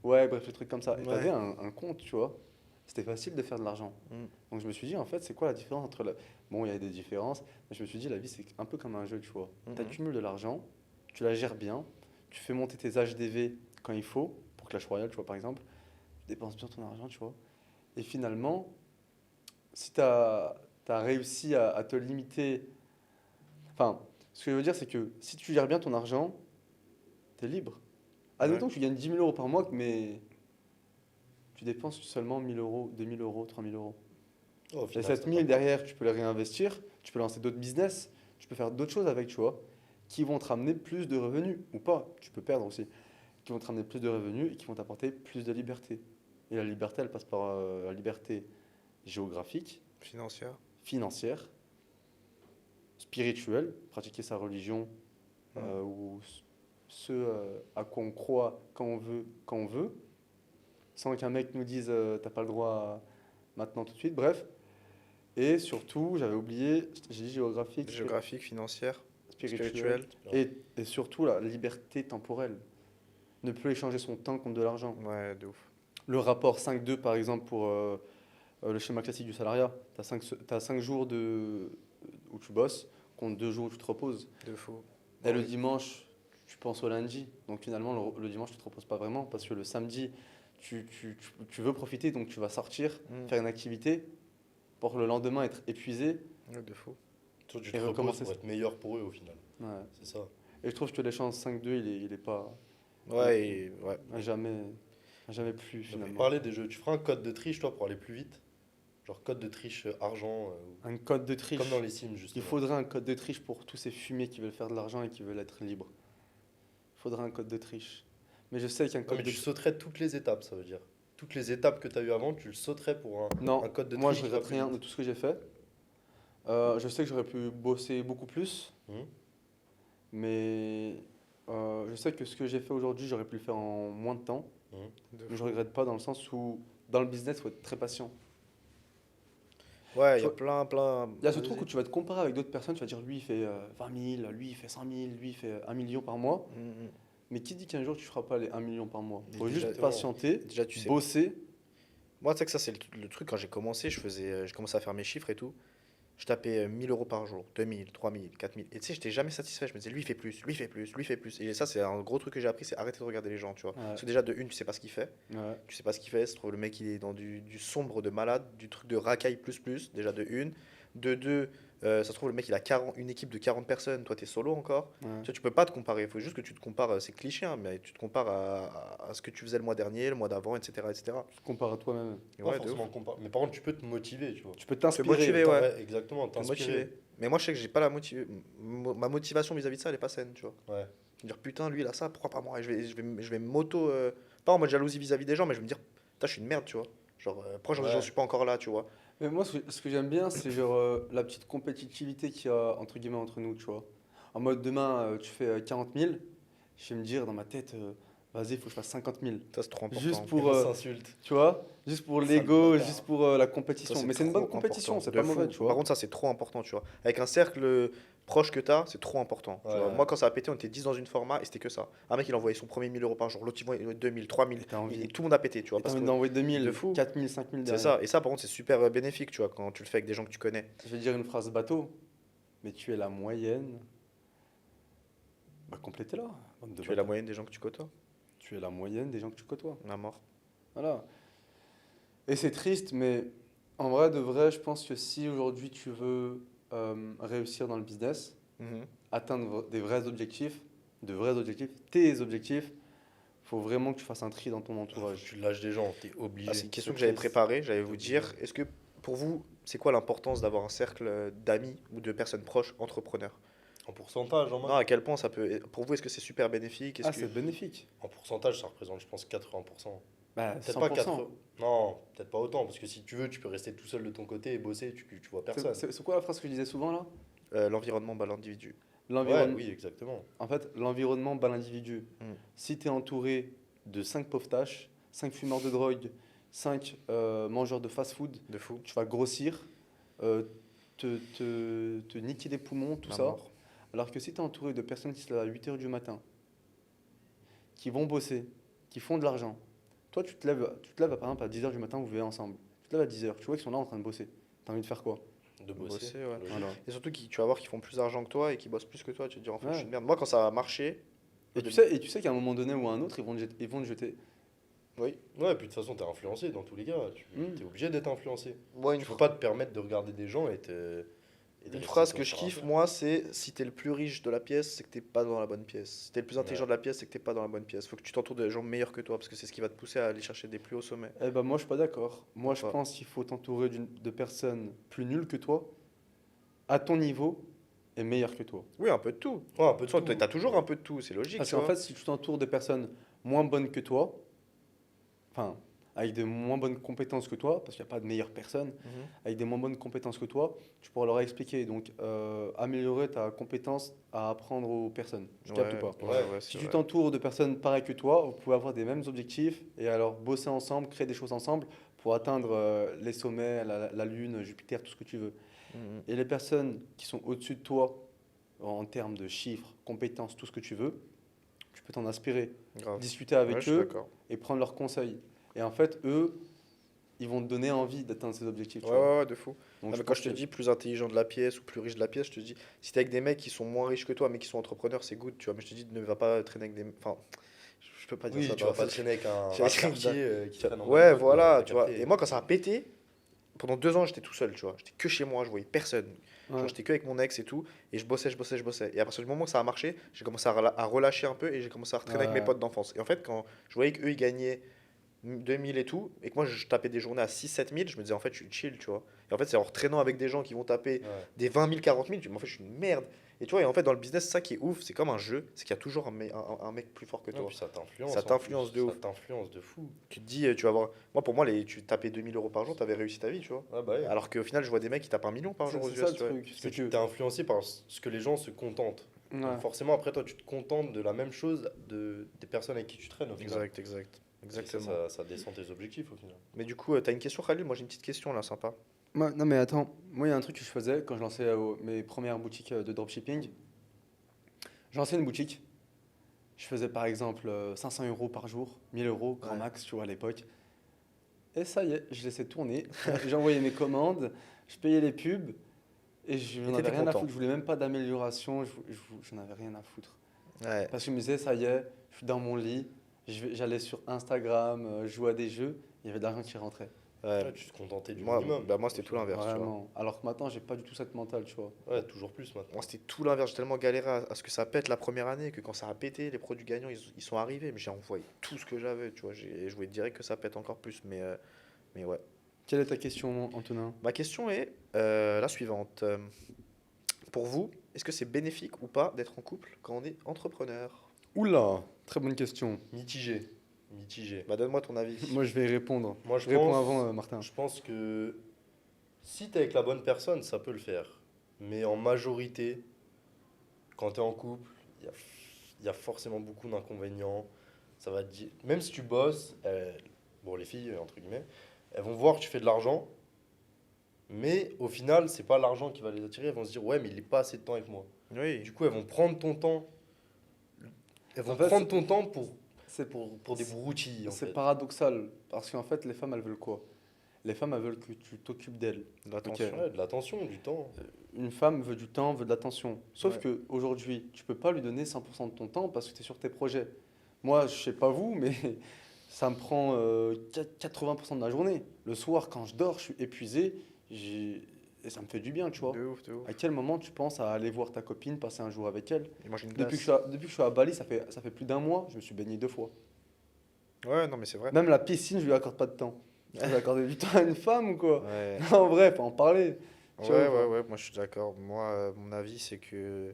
Ouais, bref, des trucs comme ça. Et tu Ouais. avais un compte, tu vois. C'était facile de faire de l'argent. Mm. Donc je me suis dit, en fait, c'est quoi la différence entre la... Bon, il y a des différences, mais je me suis dit, la vie, c'est un peu comme un jeu, tu vois. Mhm. Tu accumules de l'argent, tu la gères bien, tu fais monter tes HDV quand il faut, pour Clash Royale, tu vois, par exemple. Tu dépenses bien ton argent, tu vois. Et finalement, si tu as réussi à te limiter... Enfin, ce que je veux dire, c'est que si tu gères bien ton argent, tu es libre. Admettons que tu gagnes 10 000 euros par mois, mais tu dépenses seulement 1 000 euros, 2 000 euros, 3 000 euros. Oh, au Et final, 7 ça 000 t'apporte. derrière, tu peux les réinvestir, tu peux lancer d'autres business, tu peux faire d'autres choses avec, tu vois, qui vont te ramener plus de revenus, ou pas, tu peux perdre aussi, qui vont te ramener plus de revenus et qui vont t'apporter plus de liberté. Et la liberté, elle passe par la liberté géographique, Financière. financière, spirituelle, pratiquer sa religion, ou ce à quoi on croit quand on veut, sans qu'un mec nous dise t'as pas le droit maintenant tout de suite, bref. Et surtout, j'avais oublié, j'ai dit géographique, Géographique, financière, spirituel, spirituelle. et surtout la liberté temporelle. Ne plus échanger son temps contre de l'argent. Ouais, de ouf. Le rapport 5-2, par exemple, pour le schéma classique du salariat, tu as 5 jours où tu bosses contre 2 jours où tu te reposes. De fou. Et le dimanche, tu penses au lundi. Donc finalement, le dimanche, tu te reposes pas vraiment parce que le samedi, tu veux profiter, donc tu vas sortir, Mm. faire une activité pour le lendemain être épuisé. Ouais, de fou. Toi, tu Et te reposes recommencer. pour être meilleur pour eux, au final. Ouais. C'est ça. Et je trouve que l'échange 5-2, il est pas Ouais, et, ouais. à jamais plus Donc, finalement. pour parler des jeux, tu feras un code de triche, toi, pour aller plus vite? Genre code de triche argent, Un code de triche. comme dans les Sims, Il justement. faudrait un code de triche pour tous ces fumiers qui veulent faire de l'argent et qui veulent être libres. Il faudrait un code de triche. Mais je sais qu'un Ouais, code mais de tu sauterais toutes les étapes, ça veut dire. Toutes les étapes que tu as eues avant, tu le sauterais pour Non, un code de moi triche je qui va regrette plus rien de vite. tout ce que j'ai fait. Je sais que j'aurais pu bosser beaucoup plus, Mhm. mais je sais que ce que j'ai fait aujourd'hui, j'aurais pu le faire en moins de temps. Mhm. De Mais je fou. regrette pas dans le sens où, dans le business, il faut être très patient. Ouais, il y a Faut- plein. Il y a ce Vas-y. truc où tu vas te comparer avec d'autres personnes, tu vas dire lui il fait 20 000, lui il fait 100 000, lui il fait 1 million par mois. Mm, mm. Mais qui dit qu'un jour tu feras pas les 1 million par mois? Mais Faut juste déjà- patienter, Déjà, tu sais. bosser. Moi, tu sais que ça, c'est le truc, quand j'ai commencé, j'ai commencé à faire mes chiffres et tout. Je tapais 1000 euros par jour, 2000, 3000, 4000. Et tu sais, j'étais jamais satisfait. Je me disais, lui, il fait plus, lui, il fait plus, lui, il fait plus. Et ça, c'est un gros truc que j'ai appris, c'est arrêter de regarder les gens, tu vois. Ouais. Parce que déjà, de une, tu sais pas ce qu'il fait. Ouais. Tu sais pas ce qu'il fait. Se trouve, le mec, il est dans du sombre de malade, du truc de racaille plus, déjà de une. De deux, ça se trouve, le mec, il a une équipe de 40 personnes. Toi, t'es solo encore. Ouais. Tu vois, tu peux pas te comparer. Il faut juste que tu te compares, c'est cliché, hein, mais tu te compares à ce que tu faisais le mois dernier, le mois d'avant, etc., etc. Tu te compares à toi-même. Et Pas ouais, de forcément ouf. Mais par contre, tu peux te motiver, tu vois. Tu peux Te t'inspirer. motiver, ouais. Ouais, exactement, Te t'inspirer. motiver. Mais moi, je sais que j'ai pas ma motivation vis-à-vis de ça, elle est pas saine, tu vois. Ouais. Dire putain, lui, il a ça, pourquoi pas moi? Et je vais m'auto. Pas en mode jalousie vis-à-vis des gens, mais je vais me dire, putain, je suis une merde, tu vois. Genre, pourquoi j'en Ouais. suis pas encore là, tu vois. Mais moi, ce que j'aime bien, c'est genre la petite compétitivité qu'il y a entre guillemets entre nous, tu vois. En mode demain, tu fais 40 000, je vais me dire dans ma tête, vas-y, il faut que je fasse 50 000. Ça, c'est trop important. Juste Et pour, on s'insulte. tu vois, juste pour Sale l'ego, bâtard. juste pour la Ça, compétition. Mais c'est une bonne trop compétition, important, c'est de pas fou. mauvais, tu Par vois. contre, ça, c'est trop important, tu vois. Avec un cercle proche que tu as, c'est trop important. Tu Ouais, vois. ouais. Moi, quand ça a pété, on était 10 dans une format et c'était que ça. Un mec, il envoyait son premier 1000 euros par jour, l'autre, il envoyait 2000, 3000. Et t'as envie. Et tout le monde a pété, tu vois. Et t'as Parce envie que d'envoyer 2000, de fou. 4000, 5000 c'est derrière. ça. Et ça, par contre, c'est super bénéfique, tu vois, quand tu le fais avec des gens que tu connais. Je vais dire une phrase bateau, mais tu es la moyenne. Bah, complétez-la. bande de Tu es la bâtards. moyenne des gens que tu côtoies. Tu es la moyenne des gens que tu côtoies. On a mort. Voilà. Et c'est triste, mais en vrai, de vrai, je pense que si aujourd'hui tu veux réussir dans le business, Mhm. atteindre des vrais objectifs, tes objectifs, faut vraiment que tu fasses un tri dans ton Faut que entourage. tu lâches des gens, t'es obligé. Ah, c'est une question C'est que j'avais triste. préparée, j'allais T'es vous obligé. dire. Est-ce que pour vous, c'est quoi l'importance d'avoir un cercle d'amis ou de personnes proches entrepreneurs? En pourcentage, en Non, mode. à quel point ça peut. Pour vous, est-ce que c'est super bénéfique? Est-ce Ah, que. c'est bénéfique. En pourcentage, ça représente, je pense, 80%. Bah, Peut-être pas 100%. 80. Non, peut-être pas autant, parce que si tu veux, tu peux rester tout seul de ton côté et bosser, tu vois personne. C'est quoi la phrase que je disais souvent là? L'environnement bat l'individu. Ouais, L'environnement. oui, exactement. En fait, l'environnement bat l'individu. Mm. Si tu es entouré de 5 pauvres tâches, 5 fumeurs de drogue, 5 mangeurs de fast-food, De fou. tu vas grossir, euh, te niquer les poumons, tout La ça. mort. Alors que si tu es entouré de personnes qui se lèvent à 8 heures du matin, qui vont bosser, qui font de l'argent, toi tu te lèves par exemple à 10 heures du matin, vous vivez ensemble. Tu te lèves à 10 heures, tu vois qu'ils sont là en train de bosser. Tu as envie de faire quoi? De bosser. Bosser, ouais. logique. Voilà. Et surtout, tu vas voir qu'ils font plus d'argent que toi et qu'ils bossent plus que toi. Tu te dis, en fait, je Ouais. suis une merde. Moi, quand ça a marché. Et tu sais qu'à un moment donné ou à un autre, ils vont te jeter. Oui. Ouais, et puis de toute façon, t'es influencé dans tous les cas. Tu Mm. es obligé d'être influencé. Moi, Tu peux pas te permettre de regarder des gens et de une rester phrase sur que ton je kiffe, affaire. moi, c'est si t'es le plus riche de la pièce, c'est que t'es pas dans la bonne pièce. Si t'es le plus intelligent Ouais. de la pièce, c'est que t'es pas dans la bonne pièce. Faut que tu t'entoures de gens meilleurs que toi parce que c'est ce qui va te pousser à aller chercher des plus hauts sommets. Eh ben moi je suis pas d'accord. Moi je Pourquoi? pense qu'il faut t'entourer de personnes plus nulles que toi, à ton niveau et meilleures que toi. Oui, un peu de tout. Ouais, un peu de Toi, tout. t'as toujours un peu de tout, c'est logique. Parce tu qu'en vois. fait si tu t'entoures de personnes moins bonnes que toi, enfin avec de moins bonnes compétences que toi, parce qu'il n'y a pas de meilleures personnes, Mhm. avec des moins bonnes compétences que toi, tu pourras leur expliquer. Donc améliorer ta compétence à apprendre aux personnes. Tu captes ou pas? Ouais, Si c'est tu vrai. t'entoures de personnes pareilles que toi, vous pouvez avoir des mêmes objectifs et alors bosser ensemble, créer des choses ensemble pour atteindre les sommets, la Lune, Jupiter, tout ce que tu veux. Mhm. Et les personnes qui sont au-dessus de toi en termes de chiffres, compétences, tout ce que tu veux, tu peux t'en inspirer, Grave. discuter Ouais, avec je suis eux d'accord. et prendre leurs conseils. Et en fait, eux, ils vont te donner envie d'atteindre ces objectifs. Tu Ouais, vois. ouais, de fou. Donc, Non, je mais quand pense je te que- dis plus intelligent de la pièce ou plus riche de la pièce, je te dis, si t'es avec des mecs qui sont moins riches que toi mais qui sont entrepreneurs, c'est good, tu vois. Mais je te dis, ne va pas traîner avec des. Enfin, je peux pas dire Oui, ça. tu dans vas pas la- traîner avec un J'ai- rat de quartier qui traîne en Ouais, mode voilà, t'as tu vois. capté. Et moi, quand ça a pété, pendant 2 ans, j'étais tout seul, tu vois. J'étais que chez moi, je voyais personne. Genre, Ouais. j'étais que avec mon ex et tout. Et je bossais, je bossais, je bossais. Et à partir du moment où ça a marché, j'ai commencé à relâcher un peu et j'ai commencé à retraîner avec mes Ouais. potes d'enfance. Et en fait, quand je voyais qu'eux, ils gagnaient 2000 et tout, et que moi, je tapais des journées à 6 000 7 000, je me disais, en fait, je suis chill, tu vois. Et en fait, c'est en retraînant avec des gens qui vont taper Ouais. des 20 000, 40 000, tu me dis, en fait, je suis une merde. Et tu vois, et en fait, dans le business, ça qui est ouf, c'est comme un jeu, c'est qu'il y a toujours un mec plus fort que Non, toi. puis ça t'influence. Ça en t'influence plus. de ouf. Ça t'influence de fou. Tu te dis, tu vas voir. Moi, pour moi, tu tapais 2 000 € par jour, t'avais réussi ta vie, tu vois. Ouais, bah ouais. Alors qu'au final, je vois des mecs qui tapent 1 million par jour aux C'est US, ça le tu vois. truc. Parce que C'est tu que t'es influencé par ce que les gens se contentent. Ouais. Donc forcément, après, toi, tu te contentes de la même chose des personnes avec qui tu traînes au final. Exact. Et Exactement. ça descend tes objectifs au final. Mais du coup, t'as une question, Khalil? Moi, j'ai une petite question là, sympa. Non mais attends, moi il y a un truc que je faisais quand je lançais mes premières boutiques de dropshipping. Je lançais une boutique, je faisais par exemple 500 € par jour, 1000 € grand Ouais. max, tu vois, à l'époque. Et ça y est, je laissais tourner, j'envoyais mes commandes, je payais les pubs et je n'en avais t'étais rien à content. foutre, je voulais même pas d'amélioration, j'en avais rien à foutre. Ouais. Parce que je me disais, ça y est, je suis dans mon lit, j'allais sur Instagram, jouer à des jeux, il y avait de l'argent qui rentrait. Ouais. Ouais, tu te contentais du Moi, minimum. bah, moi, c'était tout l'inverse, tu vois. Vraiment. Alors que maintenant, j'ai pas du tout cette mentale, tu vois. Ouais, toujours plus maintenant. Moi, c'était tout l'inverse. J'ai tellement galéré à ce que ça pète la première année que quand ça a pété, les produits gagnants, ils sont arrivés. Mais j'ai envoyé tout ce que j'avais, tu vois. Je voulais direct que ça pète encore plus. Mais ouais. Quelle est ta question, Antonin? Ma question est la suivante. Pour vous, est-ce que c'est bénéfique ou pas d'être en couple quand on est entrepreneur? Oula, très bonne question. Mitigé. Mitigé. Bah, donne-moi ton avis. Moi, je vais y répondre. Moi, je Réponds pense, avant, Martin. je pense que si t'es avec la bonne personne, ça peut le faire. Mais en majorité, quand t'es en couple, il y a forcément beaucoup d'inconvénients. Ça va te dire, même si tu bosses, bon, les filles, entre guillemets, elles vont voir que tu fais de l'argent. Mais au final, c'est pas l'argent qui va les attirer. Elles vont se dire, ouais, mais il est pas assez de temps avec moi. Oui. Du coup, elles vont prendre ton temps. Elles vont En fait, prendre ton temps C'est pour des broutilles, en c'est fait. paradoxal. Parce qu'en fait, les femmes, elles veulent quoi? Les femmes, elles veulent que tu t'occupes d'elles. De l'attention. Ok. Ouais, de l'attention, du temps. Une femme veut du temps, veut de l'attention. Sauf Ouais. que aujourd'hui, tu peux pas lui donner 100% de ton temps parce que tu es sur tes projets. Moi, je sais pas vous, mais ça me prend 80% de la journée. Le soir, quand je dors, je suis épuisé. Et ça me fait du bien, tu vois. De ouf, de ouf. À quel moment tu penses à aller voir ta copine, passer un jour avec elle? Et manger une Depuis que, glace. depuis que je suis à Bali, ça fait plus d'un mois, je me suis baigné 2 fois. Ouais, non, mais c'est vrai. Même la piscine, je lui accorde pas de temps. Je vais accorder du temps à une femme ou quoi? Ouais. En vrai, faut en parler. Tu Ouais, vois, ouais, ouais, moi je suis d'accord. Moi, mon avis, c'est que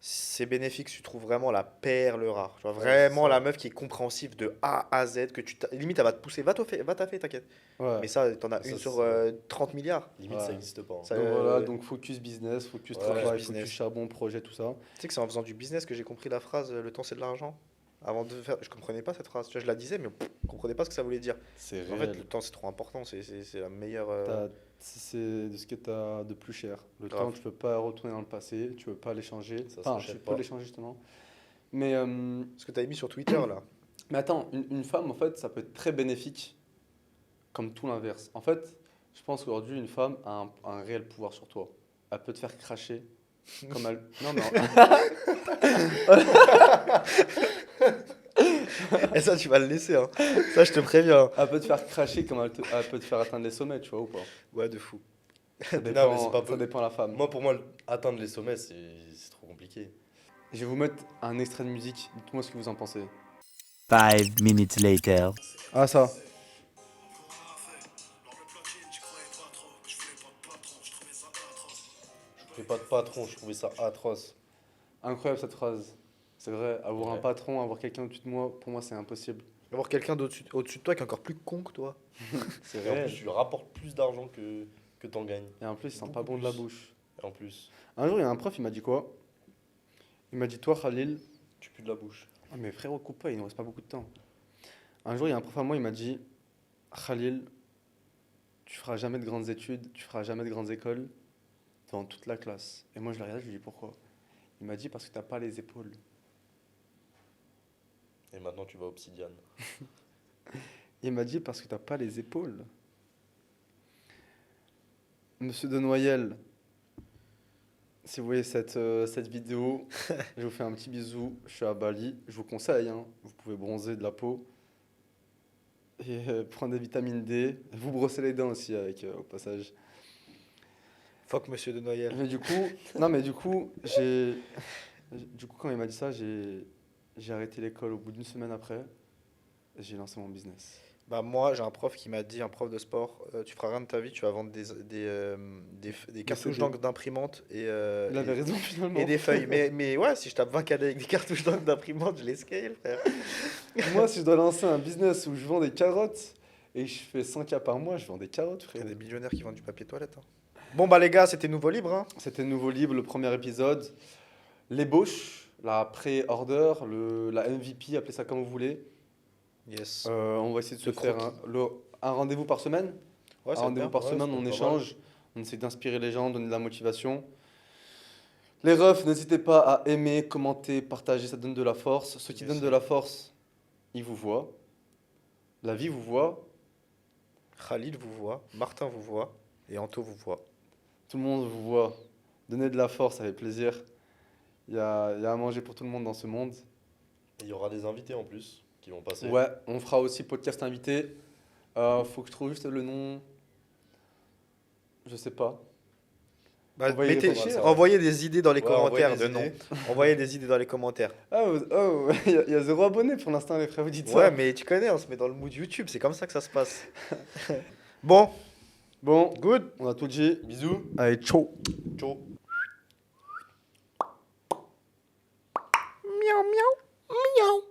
c'est bénéfique si tu trouves vraiment la perle rare. Tu vois, Ouais, vraiment c'est ça. la meuf qui est compréhensive de A à Z, que limite, elle va te pousser, va taffer, t'inquiète. Ouais. Mais ça, t'en as Ça, une c'est sur vrai. 30 milliards. Limite, ça Ouais. n'existe pas, hein. Ça, Donc voilà, donc focus business, focus Ouais, travail, business. focus charbon, projet, tout ça. Tu sais que c'est en faisant du business que j'ai compris la phrase le temps c'est de l'argent. Avant de faire, je comprenais pas cette phrase. Tu vois, je la disais, mais je comprenais pas ce que ça voulait dire. C'est En fait, réel. le temps c'est trop important. C'est la meilleure. C'est de ce que tu as de plus cher. Le Grave. temps, tu peux pas retourner dans le passé, tu peux pas l'échanger. Ça Enfin, s'achète tu peux pas. l'échanger justement. Mais, Ce que tu avais mis sur Twitter là. mais attends, une femme, en fait, ça peut être très bénéfique, comme tout l'inverse. En fait, je pense qu'aujourd'hui, une femme a un réel pouvoir sur toi. Elle peut te faire cracher, comme elle... Non, mais... Et ça, tu vas le laisser. Hein. Ça, je te préviens. Elle peut te faire cracher comme elle peut te faire atteindre les sommets, tu vois, ou pas? Ouais, de fou. Ça Non, mais dépend, c'est pas ça peu- dépend de la femme. Moi, pour moi, atteindre les sommets, c'est trop compliqué. Je vais vous mettre un extrait de musique. Dites-moi ce que vous en pensez. 5 minutes later. Ah, ça. Je fais pas de patron, je trouvais ça atroce. Incroyable cette phrase. C'est vrai, avoir un Ouais. patron, avoir quelqu'un au-dessus de moi, pour moi, c'est impossible. Avoir quelqu'un au-dessus de toi qui est encore plus con que toi. C'est Et en réel. plus, tu lui rapportes plus d'argent que t'en gagnes. Et en plus, il sent Beaucoup pas bon de la plus. bouche. Et en plus, Un jour, il y a un prof, il m'a dit quoi? Il m'a dit, toi, Khalil. tu pues de la bouche. Ah, mais frérot, coupe pas, il ne reste pas beaucoup de temps. Un jour, il y a un prof à moi, il m'a dit, Khalil, tu feras jamais de grandes études, tu feras jamais de grandes écoles devant toute la classe. Et moi, je l'ai regardé, je lui ai dit, pourquoi? Il m'a dit, parce que t'as pas les épaules. Et maintenant, tu vas à Obsidian. Il m'a dit, parce que t'as pas les épaules. Monsieur de Noyel, si vous voyez cette vidéo, je vous fais un petit bisou. Je suis à Bali. Je vous conseille, hein, vous pouvez bronzer de la peau et prendre des vitamines D. Vous brossez les dents aussi avec, au passage. Fuck Monsieur de Noyel. Mais du coup, non, mais du coup, quand il m'a dit ça, j'ai arrêté l'école au bout d'une semaine après. Et j'ai lancé mon business. Bah moi, j'ai un prof qui m'a dit, un prof de sport, tu feras rien de ta vie, tu vas vendre des cartouches CD. d'encre d'imprimante Il avait raison finalement. et des feuilles. Mais ouais, si je tape 20 cadets avec des cartouches d'encre d'imprimante, je les scale, frère. Moi, si je dois lancer un business où je vends des carottes et je fais 100K par mois, je vends des carottes, Il y a frère. des millionnaires qui vendent du papier toilette. Hein. Bon bah les gars, c'était nouveau libre. Hein. C'était Nouveau Libre, le premier épisode. L'ébauche, la pré-order, la MVP, appelez ça comme vous voulez. Yes. On va essayer de se Le faire croquis. un rendez-vous par semaine. Ouais, Un ça rendez-vous par Ouais, semaine, ça on peut être pas échange, on essaie d'inspirer les gens, donner de la motivation. Les refs, n'hésitez pas à aimer, commenter, partager, ça donne de la force. Ceux qui Yes, donnent de sir. la force, ils vous voient. La vie vous voit, Khalil vous voit, Martin vous voit et Anto vous voit. tout le monde vous voit. Donnez de la force, ça fait plaisir. Il y a à manger pour tout le monde dans ce monde. Et il y aura des invités en plus qui vont passer. Ouais, on fera aussi podcast invité. Faut que je trouve juste le nom. Je sais pas. Bah, Envoyez mettez- pas mal, ça. envoyez des idées dans les Ouais, commentaires envoyez de des noms. idées. Envoyez des idées dans les commentaires. Il y a 0 abonné pour l'instant, les frères, vous dites Ouais, ça. mais tu connais, on se met dans le mood YouTube, c'est comme ça que ça se passe. Bon, Bon, good. on a tout dit. Bisous. Allez, ciao. Ciao. Miaou, miaou, miaou.